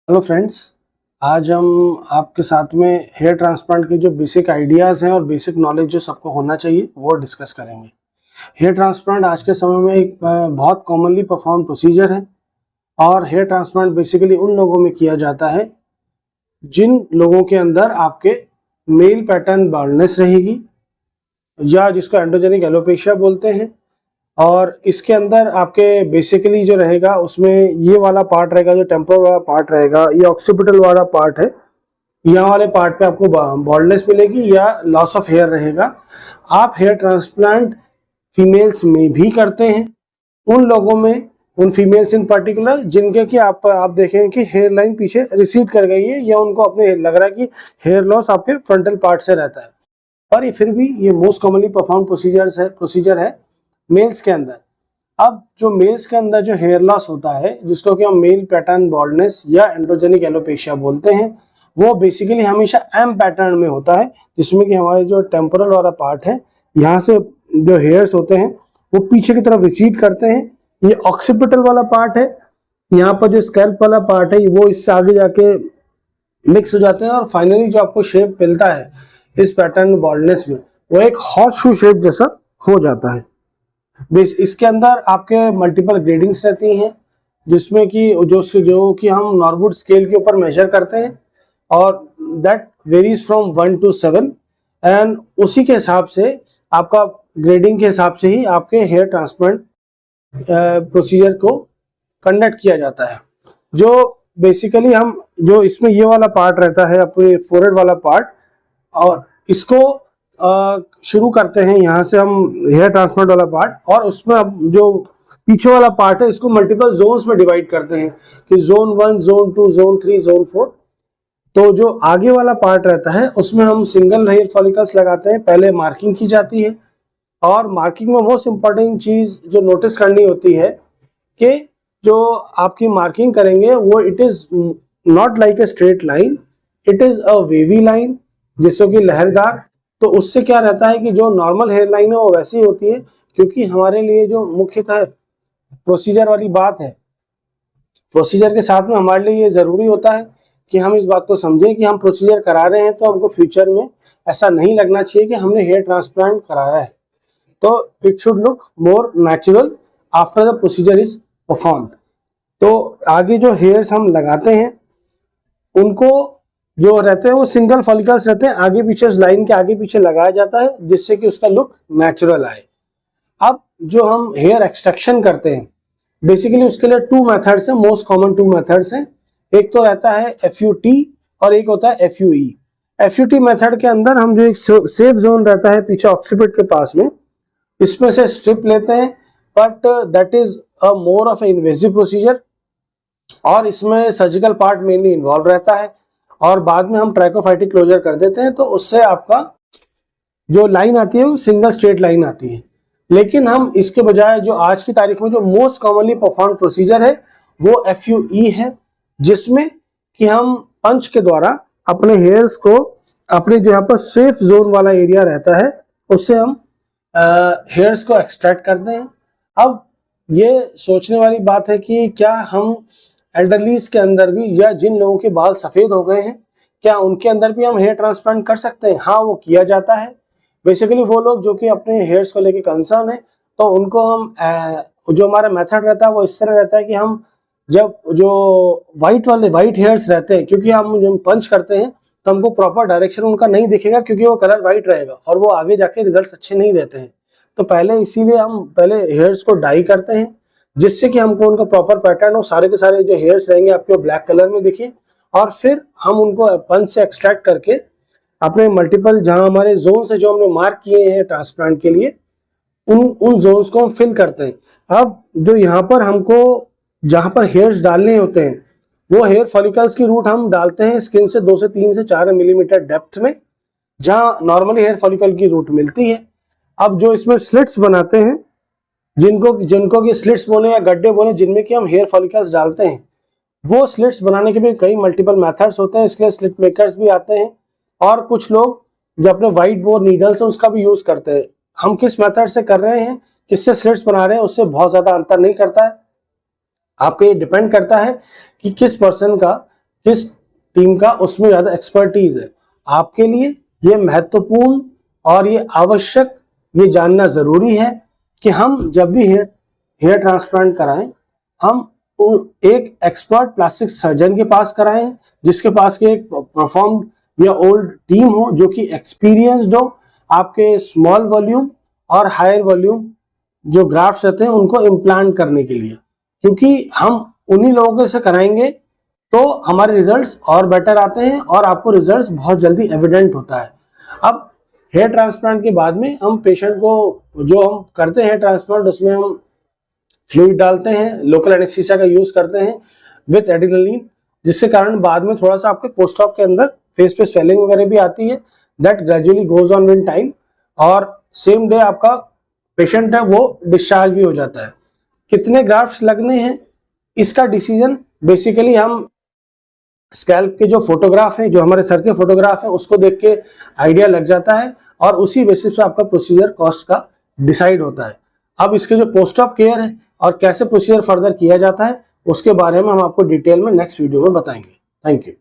Hello friends, आज हम आपके साथ में हेयर ट्रांसप्लांट के जो बेसिक आइडियाज़ हैं और बेसिक नॉलेज जो सबको होना चाहिए वो डिस्कस करेंगे। हेयर ट्रांसप्लांट आज के समय में एक बहुत कॉमनली परफॉर्म प्रोसीजर है और हेयर ट्रांसप्लांट बेसिकली उन लोगों में किया जाता है जिन लोगों के अंदर आपके मेल पैटर्न बाल्डनेस रहेगी या जिसको एंड्रोजेनिक एलोपेशिया बोलते हैं। और इसके अंदर आपके बेसिकली जो रहेगा उसमें ये वाला पार्ट रहेगा, जो टेम्पोरल वाला पार्ट रहेगा, ये ऑक्सीपिटल वाला पार्ट है। यहाँ वाले पार्ट पे आपको बॉल्डनेस मिलेगी या लॉस ऑफ हेयर रहेगा। आप हेयर ट्रांसप्लांट फीमेल्स में भी करते हैं, उन लोगों में, उन फीमेल्स इन पर्टिकुलर जिनके कि आप देखेंगे कि हेयर लाइन पीछे रिसीड कर गई है या उनको अपने लग रहा है कि हेयर लॉस आपके फ्रंटल पार्ट से रहता है। पर ये फिर भी ये मोस्ट कॉमनली परफॉर्म प्रोसीजर है मेल्स के अंदर। अब जो मेल्स के अंदर जो हेयर लॉस होता है, जिसको कि हम मेल पैटर्न बॉल्डनेस या एंड्रोजेनिक एलोपेशिया बोलते हैं, वो बेसिकली हमेशा एम पैटर्न में होता है, जिसमें कि हमारे जो टेम्पोरल वाला पार्ट है, यहाँ से जो हेयर्स होते हैं वो पीछे की तरफ रिसीड करते हैं। ये ऑक्सीपिटल वाला पार्ट है, यहाँ पर जो स्कैल्प वाला पार्ट है वो इससे आगे जाके मिक्स हो जाते हैं और फाइनली जो आपको शेप मिलता है इस पैटर्न बॉल्डनेस में, वो एक हॉट शू शेप जैसा हो जाता है। इसके अंदर आपके मल्टीपल ग्रेडिंग्स रहती हैं, जिसमें कि जो कि हम नॉर्वुड स्केल के ऊपर मेजर करते हैं और that varies from 1 to 7 and उसी के हिसाब से आपका ग्रेडिंग के हिसाब से ही आपके हेयर ट्रांसप्लांट प्रोसीजर को कंडक्ट किया जाता है। जो बेसिकली हम जो इसमें ये वाला पार्ट रहता है, अपने फोरहेड वाला पार्ट, और इसको शुरू करते हैं यहाँ से हम हेयर ट्रांसप्लांट वाला पार्ट, और उसमें अब जो पीछे वाला पार्ट है इसको मल्टीपल जोन्स में डिवाइड करते हैं कि जोन 1, जोन 2, जोन 3, जोन 4। तो जो आगे वाला पार्ट रहता है उसमें हम सिंगल हेयर फॉलिकल्स लगाते हैं, पहले मार्किंग की जाती है। और मार्किंग में मोस्ट इंपॉर्टेंट चीज जो नोटिस करनी होती है कि जो आपकी मार्किंग करेंगे वो it is not like a straight line, it is a wavy line, जिससे कि लहरदार। तो उससे क्या रहता है कि जो नॉर्मल हेयर लाइन है वो वैसी होती है, क्योंकि हमारे लिए जो मुख्यतः प्रोसीजर वाली बात है, प्रोसीजर के साथ में हमारे लिए ये जरूरी होता है कि हम इस बात को समझें कि हम प्रोसीजर करा रहे हैं तो हमको फ्यूचर में ऐसा नहीं लगना चाहिए कि हमने हेयर ट्रांसप्लांट कराया है। तो it should look more natural after the procedure is performed. तो आगे जो हेयर्स हम लगाते हैं उनको जो रहते हैं वो सिंगल फॉलिकल्स रहते हैं, आगे पीछे लाइन के आगे पीछे लगाया जाता है जिससे कि उसका लुक नेचुरल आए। अब जो हम हेयर एक्सट्रैक्शन करते हैं बेसिकली उसके लिए 2 मेथड्स हैं, मोस्ट कॉमन 2 मेथड्स हैं। एक तो रहता है FUT और एक होता है FUE। FUT मेथड के अंदर हम जो एक सेफ जोन रहता है पीछे ऑक्सीपिट के पास में, इसमें से स्ट्रिप लेते हैं, but that is a more of A invasive procedure और इसमें सर्जिकल पार्ट मेनली इन्वॉल्व रहता है। और बाद में हम ट्रैकोफाइटिक क्लोजर कर देते हैं, तो उससे आपका जो लाइन आती है वो सिंगल स्ट्रेट लाइन आती है। लेकिन हम इसके बजाय जो आज की तारीख में जो मोस्ट कॉमनली परफॉर्म प्रोसीजर है वो FUE है, जिसमें कि हम पंच के द्वारा अपने हेयर्स को, अपने जो यहाँ पर सेफ जोन वाला एरिया रहता है उससे हम हेयर्स को एक्सट्रैक्ट करते हैं। अब ये सोचने वाली बात है कि क्या हम एल्डरलीज के अंदर भी, या जिन लोगों के बाल सफेद हो गए हैं, क्या उनके अंदर भी हम हेयर ट्रांसप्लांट कर सकते हैं? हाँ, वो किया जाता है। बेसिकली वो लोग जो कि अपने हेयर्स को लेके कंसर्न है, तो उनको हम जो हमारा मेथड रहता है वो इस तरह रहता है कि हम जब जो वाइट हेयर्स रहते हैं, क्योंकि हम जब पंच करते हैं तो हमको प्रॉपर डायरेक्शन उनका नहीं दिखेगा क्योंकि वो कलर वाइट रहेगा और वो आगे जाके रिजल्ट अच्छे नहीं देते हैं। तो पहले इसीलिए हम पहले हेयर्स को डाई करते हैं, जिससे कि हमको उनका प्रॉपर पैटर्न हो, सारे के सारे जो हेयर्स रहेंगे आपको ब्लैक कलर में दिखे, और फिर हम उनको पंच से एक्सट्रैक्ट करके अपने मल्टीपल जहां हमारे जोन से जो हमने मार्क किए हैं ट्रांसप्लांट के लिए, उन जोन्स को हम फिल करते हैं। अब जो यहाँ पर हमको जहां पर हेयर्स डालने होते हैं वो हेयर फॉलिकल्स की रूट हम डालते हैं स्किन से 2 से 3 से 4 मिलीमीटर डेप्थ में, जहां नॉर्मली हेयर फॉलिकल की रूट मिलती है। अब जो इसमें स्लिट्स बनाते हैं, जिनको कि स्लिट्स बोले या गड्ढे बोले, जिनमें कि हम हेयर फॉलिकल्स डालते हैं, वो स्लिट्स बनाने के भी कई मल्टीपल मेथड्स होते हैं, इसलिए स्लिट मेकर्स भी आते हैं। और कुछ लोग जो अपने व्हाइट बोर्ड नीडल्स है उसका भी यूज करते हैं। हम किस मेथड से कर रहे हैं, किससे स्लिट्स बना रहे हैं, उससे बहुत ज्यादा अंतर नहीं करता है। आपको ये डिपेंड करता है कि किस पर्सन का किस टीम का उसमें ज्यादा एक्सपर्टीज है। आपके लिए ये महत्वपूर्ण और ये आवश्यक ये जानना जरूरी है कि हम जब भी हेयर ट्रांसप्लांट कराएं, हम एक एक्सपर्ट प्लास्टिक सर्जन के पास कराएं, जिसके पास की एक परफॉर्म्ड या ओल्ड टीम हो, जो कि एक्सपीरियंस्ड हो आपके स्मॉल वॉल्यूम और हायर वॉल्यूम जो ग्राफ्ट्स रहते हैं उनको इम्प्लांट करने के लिए, क्योंकि हम उन्हीं लोगों से कराएंगे तो हमारे रिजल्ट्स और बेटर आते हैं और आपको रिजल्ट्स बहुत जल्दी एविडेंट होता है। अब हेयर ट्रांसप्लांट के बाद में हम पेशेंट को जो हम करते हैं ट्रांसप्लांट, उसमें हम फ्लूइड डालते हैं, लोकल एनेस्थीसिया का यूज करते हैं विथ एड्रेनालिन, जिसके कारण बाद में थोड़ा सा आपके पोस्ट ऑप के अंदर फेस पे स्वेलिंग वगैरह भी आती है, that gradually goes on with time, और सेम डे आपका पेशेंट है वो डिस्चार्ज भी हो जाता है। कितने ग्राफ्ट्स लगने हैं इसका डिसीजन बेसिकली हम स्कैल्प के जो फोटोग्राफ है, जो हमारे सर के फोटोग्राफ है, उसको देख के आइडिया लग जाता है और उसी बेसिस पे आपका प्रोसीजर कॉस्ट का डिसाइड होता है। अब इसके जो पोस्ट ऑप केयर है और कैसे प्रोसीजर फर्दर किया जाता है उसके बारे में हम आपको डिटेल में नेक्स्ट वीडियो में बताएंगे। Thank you.